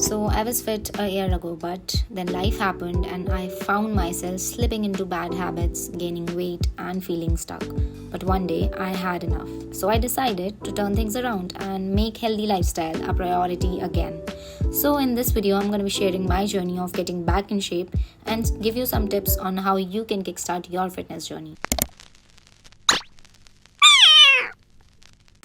So I was fit a year ago, but then life happened and I found myself slipping into bad habits, gaining weight, and feeling stuck. But one day I had enough. So I decided to turn things around and make healthy lifestyle a priority again. So in this video, I'm going to be sharing my journey of getting back in shape and give you some tips on how you can kickstart your fitness journey.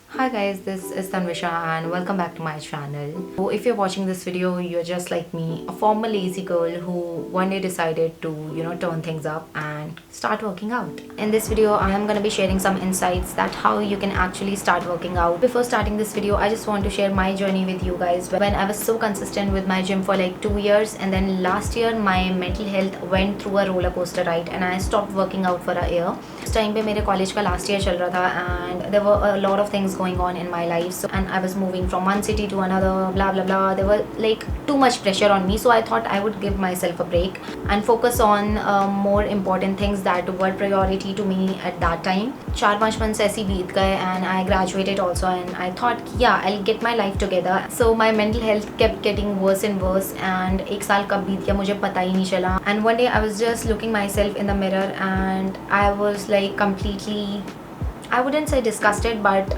Hi guys, this is Tanvisha and welcome back to my channel. So if you're watching this video, you're just like me, a former lazy girl who one day decided to, turn things up and start working out. In this video, I am going to be sharing some insights that how you can actually start working out. Before starting this video, I just want to share my journey with you guys. When I was so consistent with my gym for like 2 years, and then last year my mental health went through a roller coaster ride and I stopped working out for a year. This time पे मेरे college का last year चल रहा था and there were a lot of things going on in my life, and I was moving from one city to another, blah blah blah. There were like too much pressure on me, so I thought I would give myself a break and focus on more important things that were priority to me at that time. 4-5 months ऐसे बीत गए and I graduated also, and I thought yeah, I'll get my life together. So my mental health kept getting worse and worse, and एक साल कब बीत गया मुझे पता ही नहीं चला. And one day I was just looking myself in the mirror and I was like completely, I wouldn't say disgusted, but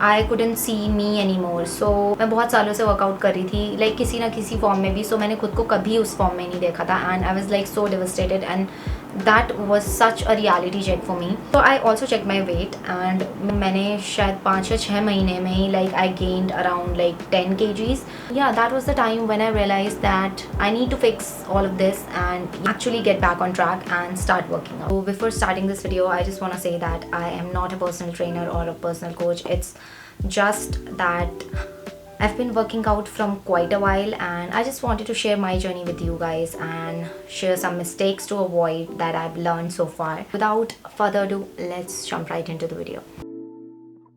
I couldn't see me anymore. So मैं बहुत सालों से वर्कआउट कर रही थी, like किसी ना किसी फॉर्म में भी. So मैंने खुद को कभी उस फॉर्म में नहीं देखा था and I was like so devastated, and that was such a reality check for me. So I also checked my weight and मैंने शायद 5 या 6 महीने में ही like I gained around like 10 kgs. Yeah, that was the time when I realized that I need to fix all of this and actually get back on track and start working out. So before starting this video, I just want to say that I am not a personal trainer or a personal coach. It's just that I've been working out from quite a while, and I just wanted to share my journey with you guys and share some mistakes to avoid that I've learned so far. Without further ado, let's jump right into the video.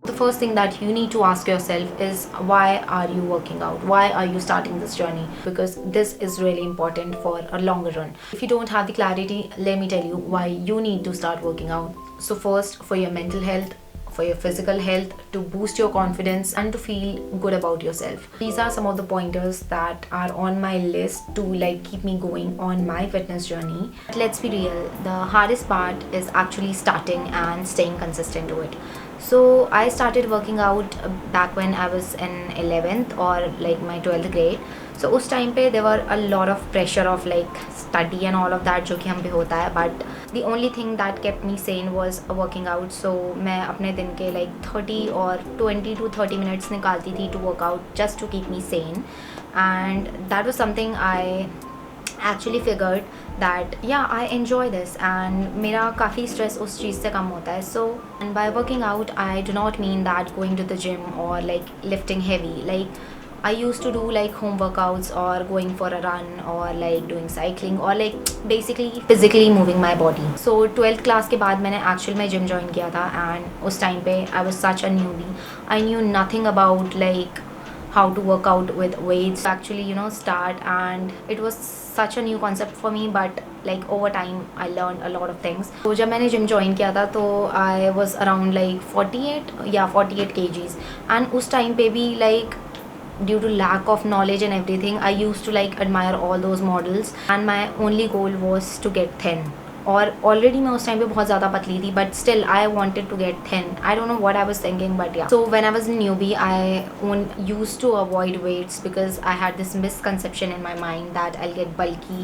The first thing that you need to ask yourself is, why are you working out? Why are you starting this journey? Because this is really important for a longer run. If you don't have the clarity, let me tell you why you need to start working out. So first, for your mental health, for your physical health, to boost your confidence and to feel good about yourself. These are some of the pointers that are on my list to like keep me going on my fitness journey. But let's be real, the hardest part is actually starting and staying consistent to it. So I started working out back when I was in 11th or like my 12th grade. So उस time पे there were a lot of pressure of like study and all of that जो कि हम पे होता है, but the only thing that kept me sane was working out. So मैं अपने दिन के like 30 और 20 to 30 minutes निकालती थी to work out just to keep me sane, and that was something I actually figured that yeah, I enjoy this and मेरा काफ़ी stress उस चीज़ से कम होता है. So and by working out, I do not mean that going to the gym or like lifting heavy. Like I used to do like home workouts or going for a run or like doing cycling or like basically physically moving my body. So 12th class के बाद मैंने actual में gym join किया था, and उस time पे I was such a newbie. I knew nothing about like how to work out with weights, actually start, and it was such a new concept for me, but like over time I learned a lot of things. So जब मैंने gym join किया था तो I was around like 48 kgs, and उस time पे भी like due to lack of knowledge and everything, I used to like admire all those models, and my only goal was to get thin. और already मैं उस time पे बहुत ज़्यादा पतली थी, but still I wanted to get thin. I don't know what I was thinking, but yeah. So when I was in newbie, I used to avoid weights because I had this misconception in my mind that I get bulky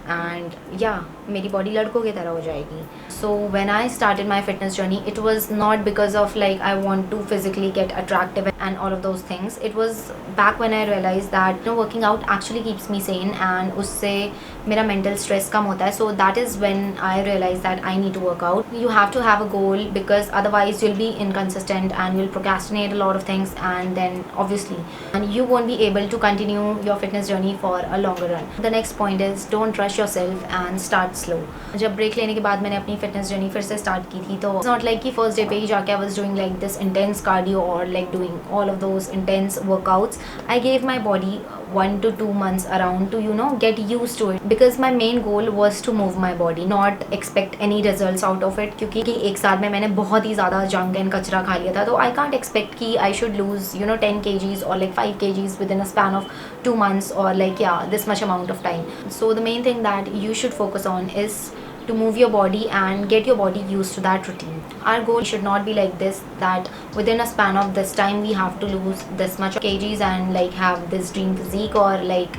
and yeah मेरी body लड़कों की तरह हो जाएगी. So when I started my fitness journey, it was not because of like I want to physically get attractive and all of those things. It was back when I realize that working out actually keeps me sane, and उससे मेरा mental stress कम होता है. So that is when I realized that I need to work out. You have to have a goal, because otherwise you'll be inconsistent and you'll procrastinate a lot of things, and then obviously and you won't be able to continue your fitness journey for a longer run. The next point is, don't rush yourself and start slow. जब break लेने के बाद मैंने अपनी fitness journey फिर से start की थी, तो it's not like कि फर्स्ट डे पे ही जाके I was doing like this intense cardio or like doing all of those intense workouts. I gave my body 1 to 2 months around to get used to it, because my main goal was to move my body, not expect any results out of it, क्योंकि एक साल में मैंने बहुत ही ज़्यादा junk and कचरा खा लिया था, तो I can't expect कि I should lose 10 kgs or like 5 kgs within a span of 2 months or like this much amount of time. So the main thing that you should focus on is to move your body and get your body used to that routine. Our goal should not be like this, that within a span of this time we have to lose this much kgs and like have this dream physique or like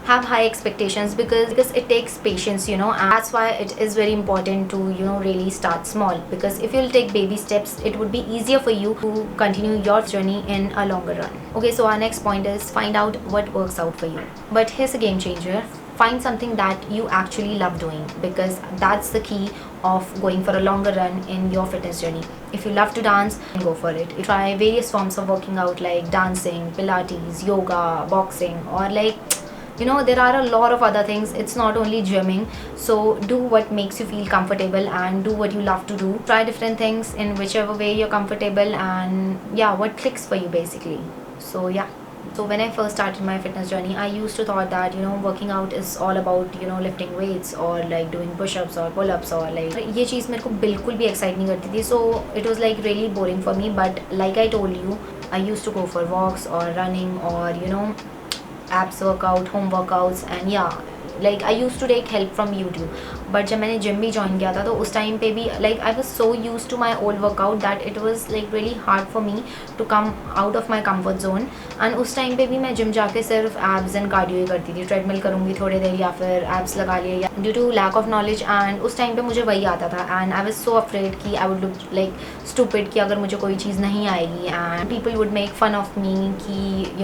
have high expectations, because it takes patience, and that's why it is very important to really start small, because if you'll take baby steps, it would be easier for you to continue your journey in a longer run. Okay, so our next point is find out what works out for you. But here's a game changer: find something that you actually love doing, because that's the key of going for a longer run in your fitness journey. If you love to dance, go for it. You try various forms of working out like dancing, pilates, yoga, boxing, or like there are a lot of other things. It's not only gymming. So do what makes you feel comfortable and do what you love to do. Try different things in whichever way you're comfortable, and what clicks for you basically. So so when I first started my fitness journey, I used to thought that working out is all about lifting weights or like doing push-ups or pull-ups or like ये चीज़ मेरे को बिल्कुल भी excite नहीं करती थी. So it was like really boring for me. But like I told you, I used to go for walks or running or abs workout, home workouts, and like I used to take help from YouTube. But जब मैंने gym भी join किया था, तो उस time पे भी like I was so used to my old workout that it was like really hard for me to come out of my comfort zone. And उस टाइम पे भी मैं जिम जाके सिर्फ abs and cardio ही करती थी. ट्रेडमिल करूँगी थोड़ी देर या फिर abs लगा लिए, या due to lack of knowledge. And उस टाइम पे मुझे वही आता था, and I was so afraid कि I would look like stupid कि अगर मुझे कोई चीज़ नहीं आएगी, and people would make fun of me कि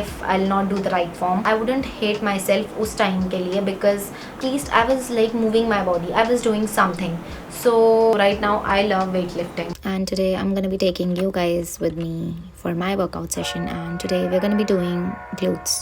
if I'll not do the right form. I wouldn't hate myself उस टाइम के लिए, because at least I was like moving my body, I was doing something. So right now I love weightlifting, and today I'm gonna be taking you guys with me for my workout session. And today we're gonna be doing glutes.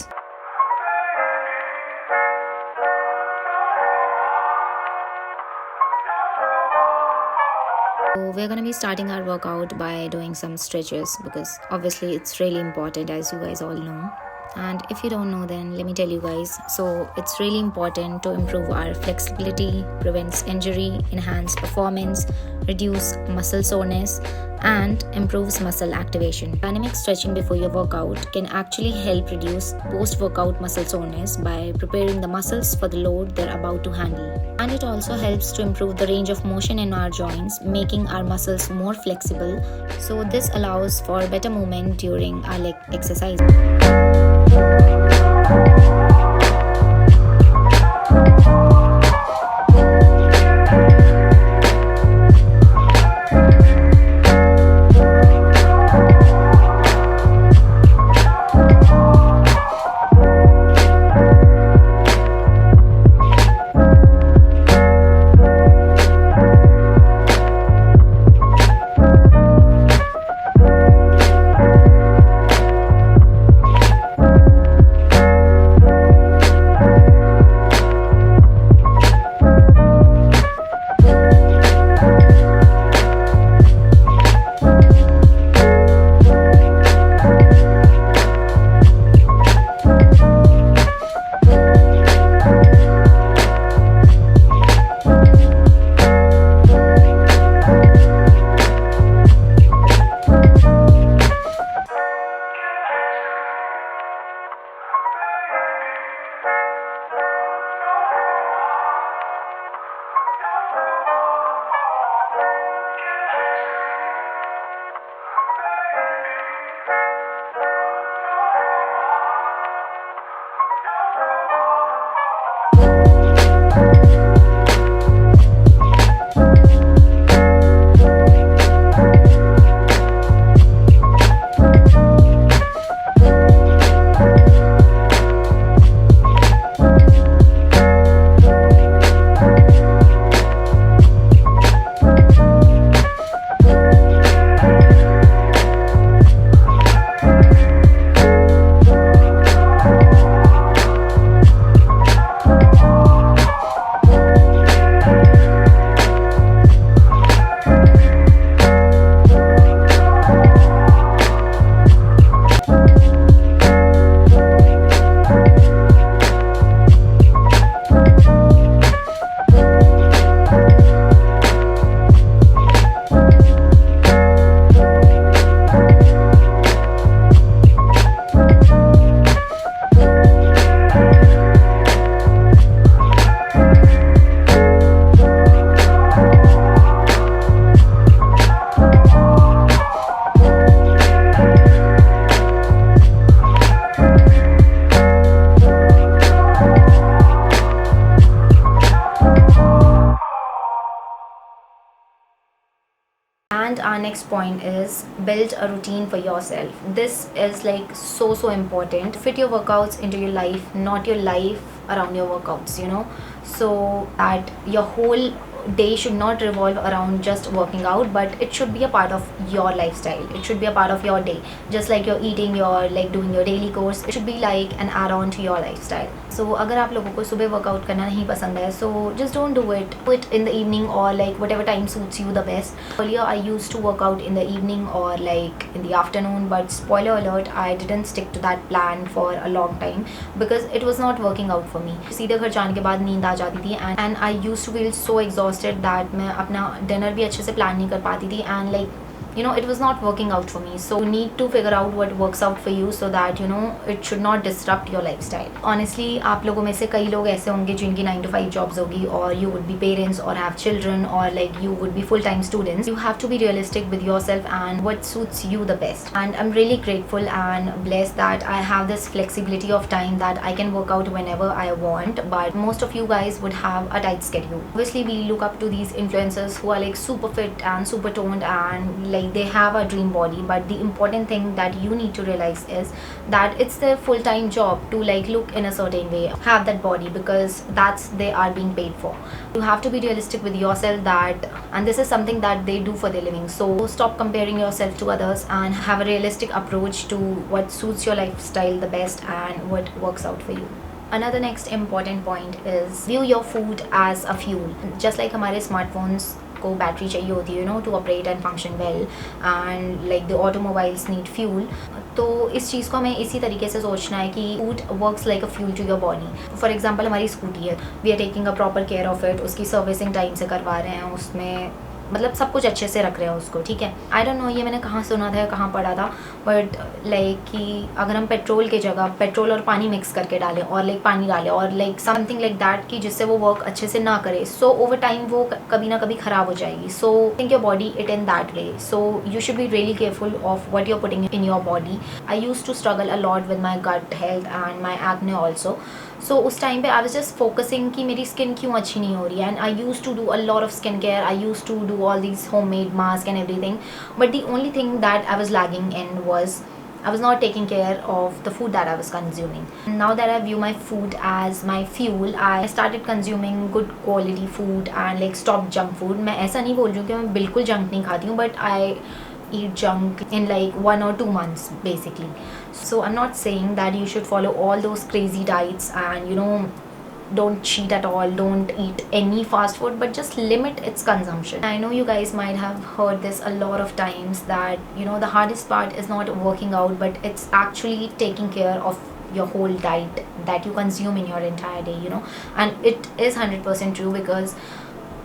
So we're gonna be starting our workout by doing some stretches, because obviously it's really important, as you guys all know. And if you don't know, then let me tell you guys. So it's really important to improve our flexibility, prevents injury, enhance performance, reduce muscle soreness, and improves muscle activation. Dynamic stretching before your workout can actually help reduce post-workout muscle soreness by preparing the muscles for the load they're about to handle. And it also helps to improve the range of motion in our joints, making our muscles more flexible. So this allows for better movement during our leg exercise. next point is build a routine for yourself. This is like so important. Fit your workouts into your life, not your life around your workouts, so that your whole day should not revolve around just working out, but it should be a part of your lifestyle. It should be a part of your day, just like you're eating, you're like doing your daily course. It should be like an add-on to your lifestyle. So अगर आप लोगों को सुबह workout करना नहीं पसंद है, so just don't do it. Do it in the evening or like whatever time suits you the best. Earlier I used to work out in the evening or like in the afternoon, but spoiler alert, I didn't stick to that plan for a long time because it was not working out for me. सीधे घर जाने के बाद नींद आ जाती थी and I used to feel so exhausted that मैं अपना डिनर भी अच्छे से प्लान नहीं कर पाती थी and like it was not working out for me. So you need to figure out what works out for you so that it should not disrupt your lifestyle. Honestly, आप लोगों में से कई लोग ऐसे होंगे जिनकी 9 to 5 jobs होगी, or you would be parents or have children, or like you would be full-time students. You have to be realistic with yourself and what suits you the best. And I'm really grateful and blessed that I have this flexibility of time that I can work out whenever I want, but most of you guys would have a tight schedule. Obviously, we look up to these influencers who are like super fit and super toned and like they have a dream body, but the important thing that you need to realize is that it's their full-time job to like look in a certain way, have that body, because that's they are being paid for. You have to be realistic with yourself that, and this is something that they do for their living. So stop comparing yourself to others and have a realistic approach to what suits your lifestyle the best and what works out for you. Another next important point is view your food as a fuel. Just like हमारे smartphones को battery चाहिए होती है to operate and function well, and like the automobiles need fuel. तो इस चीज़ को हमें इसी तरीके से सोचना है कि food works like a fuel to your body. For example हमारी स्कूटी है, we are taking a proper care of it, उसकी सर्विसिंग टाइम से करवा रहे हैं, उसमें मतलब सब कुछ अच्छे से रख रहे हैं उसको, ठीक है. आई डोंट नो ये मैंने कहाँ सुना था, कहाँ पढ़ा था, बट लाइक कि अगर हम पेट्रोल की जगह पेट्रोल और पानी मिक्स करके डालें और लाइक पानी डालें और लाइक समथिंग लाइक दैट कि जिससे वो वर्क अच्छे से ना करे, सो ओवर टाइम वो कभी ना कभी ख़राब हो जाएगी. So think your body it in that way. So you should be really careful of what you're putting in your body. I use to struggle a lot with my gut health and my acne also. So उस time पे I was just focusing कि मेरी skin क्यों अच्छी नहीं हो रही है, and I use to do a lot of skin care, I use to do all these homemade mask and everything, but the only thing that I was lagging in was I was not taking care of the food that I was consuming. Now that I view my food as my fuel, I started consuming good quality food and like stop junk food. मैं ऐसा नहीं बोल रही हूँ कि मैं बिल्कुल junk नहीं खाती हूँ, but I eat junk in like 1 or 2 months basically. So I'm not saying that you should follow all those crazy diets and don't cheat at all, don't eat any fast food, but just limit its consumption. I know you guys might have heard this a lot of times that the hardest part is not working out, but it's actually taking care of your whole diet that you consume in your entire day, and it is 100% true, because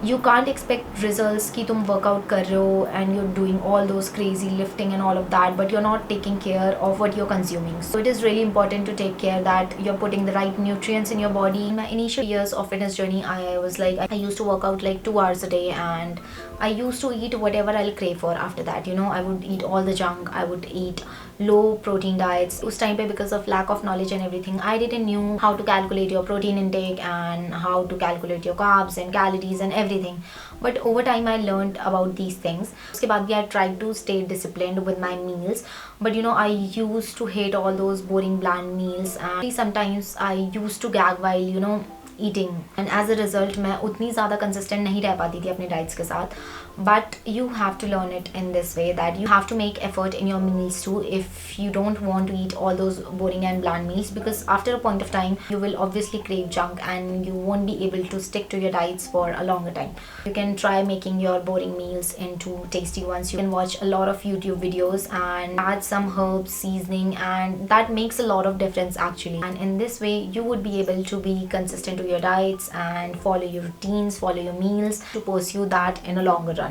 you can't expect results कि तुम workout कर रहे हो and you're doing all those crazy lifting and all of that, but you're not taking care of what you're consuming. So it is really important to take care that you're putting the right nutrients in your body. In my initial years of fitness journey, I was like, I used to work out like 2 hours a day, and I used to eat whatever I'll crave for after that. I would eat all the junk, I would eat low protein diets. Us time pe, because of lack of knowledge and everything, I didn't knew how to calculate your protein intake and how to calculate your carbs and calories and everything. But over time I learned about these things. Uske baad bhi I tried to stay disciplined with my meals, but I used to hate all those boring bland meals, and sometimes I used to gag while eating, and as a result मैं उतनी ज़्यादा consistent नहीं रह पाती थी अपने diets के साथ. But you have to learn it in this way that you have to make effort in your meals too if you don't want to eat all those boring and bland meals, because after a point of time you will obviously crave junk and you won't be able to stick to your diets for a longer time. You can try making your boring meals into tasty ones. You can watch a lot of YouTube videos and add some herbs, seasoning, and that makes a lot of difference actually. And in this way you would be able to be consistent to your diets and follow your routines, follow your meals to pursue that in a longer run.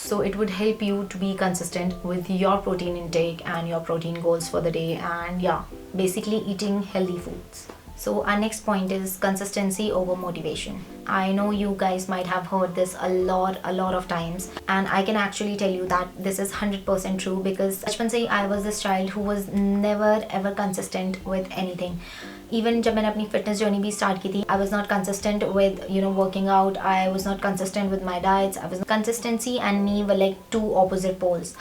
So it would help you to be consistent with your protein intake and your protein goals for the day, and basically eating healthy foods. So our next point is consistency over motivation. I know you guys might have heard this a lot of times, and I can actually tell you that this is 100% true, because bachpan se I was this child who was never ever consistent with anything. Even जब मैंने अपनी fitness journey भी start की थी, I was not consistent with working out, I was not consistent with my diets, I was consistency and me were like two opposite poles.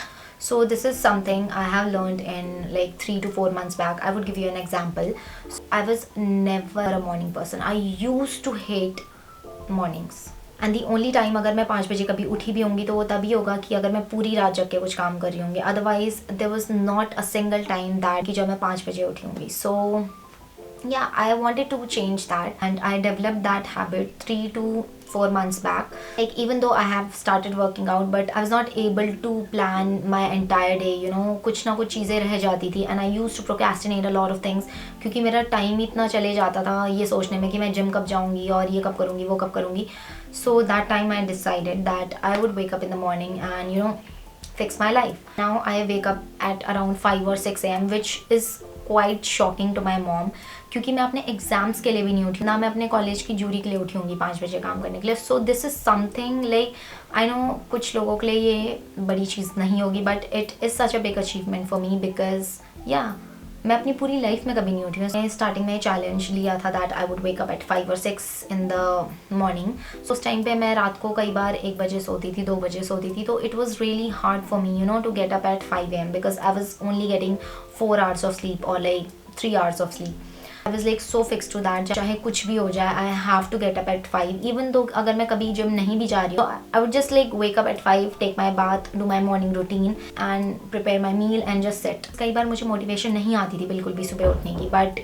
So this is something I have learned in like 3 to 4 months back. I would give you an example. I was never a morning person. I used to hate mornings. And the only time अगर मैं 5 बजे कभी उठी भी होंगी तो वो तभी होगा कि अगर मैं पूरी रात जग के कुछ काम कर रही होंगी. Otherwise there was not a single time that कि जब मैं 5 बजे उठी होंगी. So yeah, I wanted to change that and I developed that habit 3 to 4 months back. Like even though I have started working out, but I was not able to plan my entire day. कुछ ना कुछ चीज़ें रह जाती थी and I used to procrastinate a lot of things क्योंकि मेरा time इतना चले जाता था ये सोचने में कि मैं जिम कब जाऊँगी और ये कब करूँगी वो कब करूँगी. So that time I decided that I would wake up in the morning and fix my life. Now I wake up at around 5 or 6 a.m. which is quite shocking to my mom क्योंकि मैं अपने exams के लिए भी नहीं उठी, ना मैं अपने कॉलेज की जूरी के लिए उठी होंगी 5 बजे काम करने के लिए. So this is something like I know कुछ लोगों के लिए ये बड़ी चीज़ नहीं होगी but it is such a big achievement for me because मैं अपनी पूरी लाइफ में कभी नहीं उठी हूँ. मैं स्टार्टिंग में चैलेंज लिया था that I would wake up at 5 or 6 in the morning. So उस टाइम पे मैं रात को कई बार 1 बजे सोती थी, 2 बजे सोती थी. तो it was really hard for me to get up at 5 AM because I was only getting 4 hours of sleep और like 3 hours of sleep. I was like so fixed to that. चाहे कुछ भी हो जाए I have to get up at 5. Even though अगर मैं कभी gym नहीं भी जा रही हूँ I would just like wake up at 5, take my bath, do my morning routine and prepare my meal and just sit. कई बार मुझे मोटिवेशन नहीं आती थी बिल्कुल भी सुबह उठने की but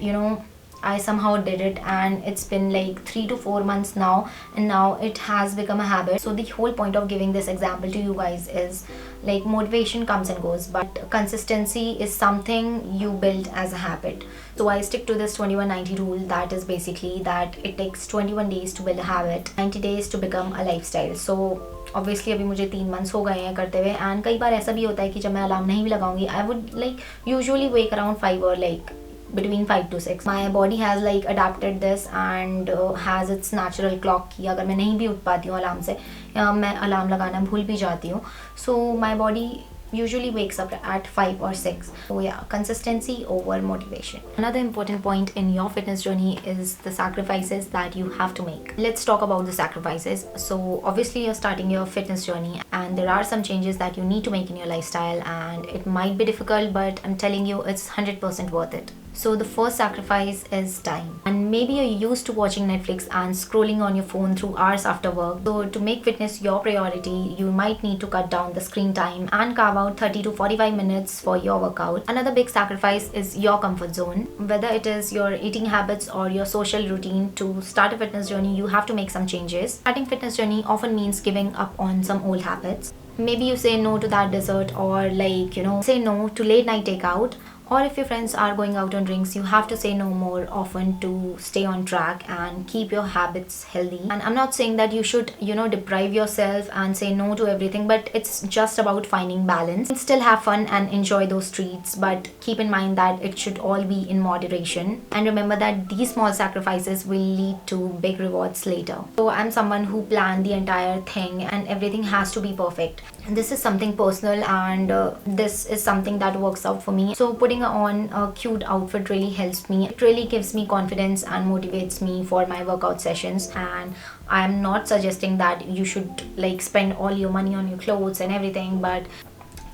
I somehow did it and it's been like 3 to 4 months now and now it has become a habit. So the whole point of giving this example to you guys is like motivation comes and goes but consistency is something you build as a habit. So I stick to this 21-90 rule that is basically that it takes 21 days to build a habit, 90 days to become a lifestyle. So obviously अभी मुझे 3 months हो गए हैं करते हुए and कई बार ऐसा भी होता है कि जब मैं अलार्म नहीं भी लगाऊंगी I would like usually wake around 5 or like between 5 to 6. My body has like adapted this and has its natural clock कि अगर मैं नहीं भी उठ पाती हूँ अलार्म से या मैं अलार्म लगाना भूल भी जाती हूँ. So my body usually wakes up at 5 or 6. So yeah, consistency over motivation. Another important point in your fitness journey is the sacrifices that you have to make. Let's talk about the sacrifices. So obviously you're starting your fitness journey and there are some changes that you need to make in your lifestyle and it might be difficult but I'm telling you it's 100% worth it. So the first sacrifice is time. And maybe you're used to watching Netflix and scrolling on your phone through hours after work. So to make fitness your priority, you might need to cut down the screen time and carve out 30 to 45 minutes for your workout. Another big sacrifice is your comfort zone. Whether it is your eating habits or your social routine, to start a fitness journey, you have to make some changes. Starting fitness journey often means giving up on some old habits. Maybe you say no to that dessert or like, say no to late night takeout. Or if your friends are going out on drinks, you have to say no more often to stay on track and keep your habits healthy. And I'm not saying that you should, deprive yourself and say no to everything, but it's just about finding balance. Still have fun and enjoy those treats, but keep in mind that it should all be in moderation. And remember that these small sacrifices will lead to big rewards later. So I'm someone who planned the entire thing and everything has to be perfect. This is something personal and this is something that works out for me. So putting on a cute outfit really helps me. It really gives me confidence and motivates me for my workout sessions. And I am not suggesting that you should like spend all your money on your clothes and everything, but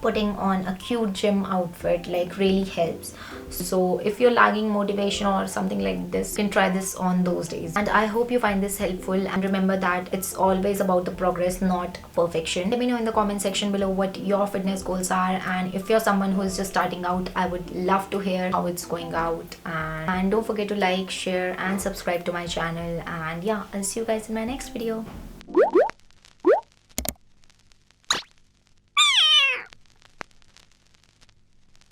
putting on a cute gym outfit like really helps. So if you're lagging motivation or something like this, you can try this on those days. And I hope you find this helpful and remember that it's always about the progress, not perfection. Let me know in the comment section below what your fitness goals are, and if you're someone who is just starting out, I would love to hear how it's going out. And don't forget to like, share and subscribe to my channel. And yeah, I'll see you guys in my next video.